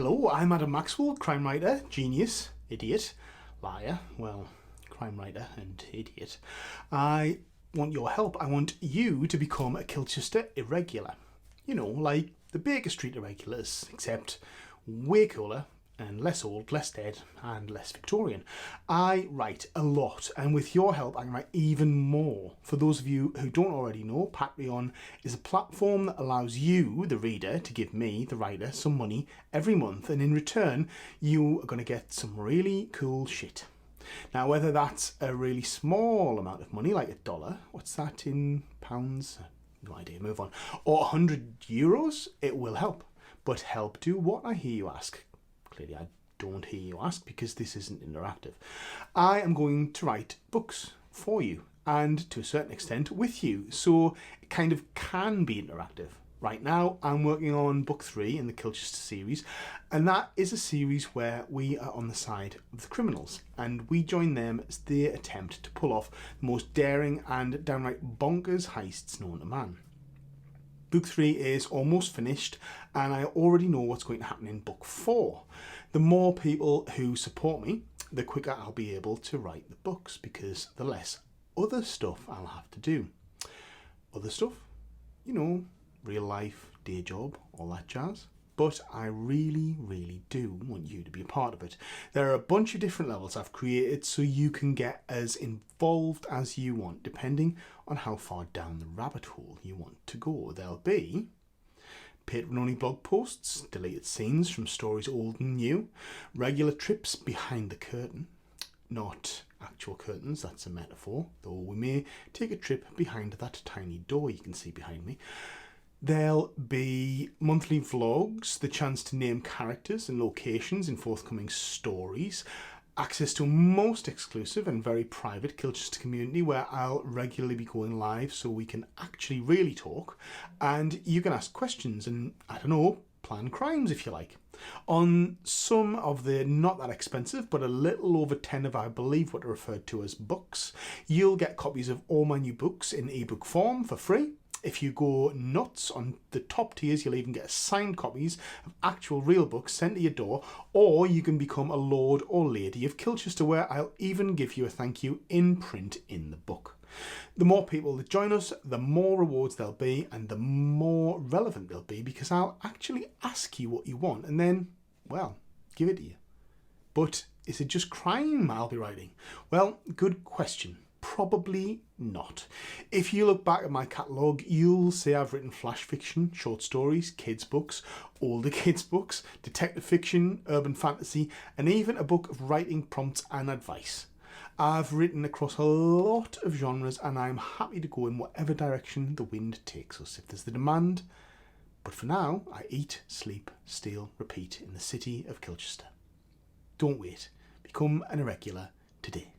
Hello, I'm Adam Maxwell, crime writer, genius, idiot, liar, well, crime writer and idiot. I want your help. I want you to become a Kilchester irregular. You know, like the Baker Street irregulars, except way cooler and less old, less dead, and less Victorian. I write a lot, and with your help I can write even more. For those of you who don't already know, Patreon is a platform that allows you, the reader, to give me, the writer, some money every month, and in return you are going to get some really cool shit. Now, whether that's a really small amount of money, like $1, what's that in pounds? No idea, move on. Or €100, it will help. But help do what, I hear you ask? Clearly I don't hear you ask, because this isn't interactive. I am going to write books for you, and to a certain extent with you, so it kind of can be interactive. Right now I'm working on book 3 in the Kilchester series, and that is a series where we are on the side of the criminals, and we join them as they attempt to pull off the most daring and downright bonkers heists known to man. Book 3 is almost finished, and I already know what's going to happen in book 4. The more people who support me, the quicker I'll be able to write the books, because the less other stuff I'll have to do. Other stuff? You know, real life, day job, all that jazz. But I really, really do want you to be a part of it. There are a bunch of different levels I've created so you can get as involved as you want, depending on how far down the rabbit hole you want to go. There'll be Patron-only blog posts, deleted scenes from stories old and new, regular trips behind the curtain, not actual curtains, that's a metaphor, though we may take a trip behind that tiny door you can see behind me. There'll be monthly vlogs, the chance to name characters and locations in forthcoming stories, access to a most exclusive and very private Kilchester community where I'll regularly be going live so we can actually really talk, and you can ask questions and, I don't know, plan crimes if you like. On some of the not that expensive but a little over 10 of I believe what are referred to as books, you'll get copies of all my new books in ebook form for free. If you go nuts on the top tiers, you'll even get signed copies of actual real books sent to your door, or you can become a lord or lady of Kilchester, where I'll even give you a thank you in print in the book. The more people that join us, the more rewards there'll be, and the more relevant they'll be, because I'll actually ask you what you want and then, well, give it to you. But is it just crime I'll be writing? Well, good question. Probably not. If you look back at my catalogue, you'll see I've written flash fiction, short stories, kids books, older kids books, detective fiction, urban fantasy, and even a book of writing prompts and advice. I've written across a lot of genres, and I'm happy to go in whatever direction the wind takes us if there's the demand. But for now, I eat, sleep, steal, repeat in the city of Kilchester. Don't wait. Become an irregular today.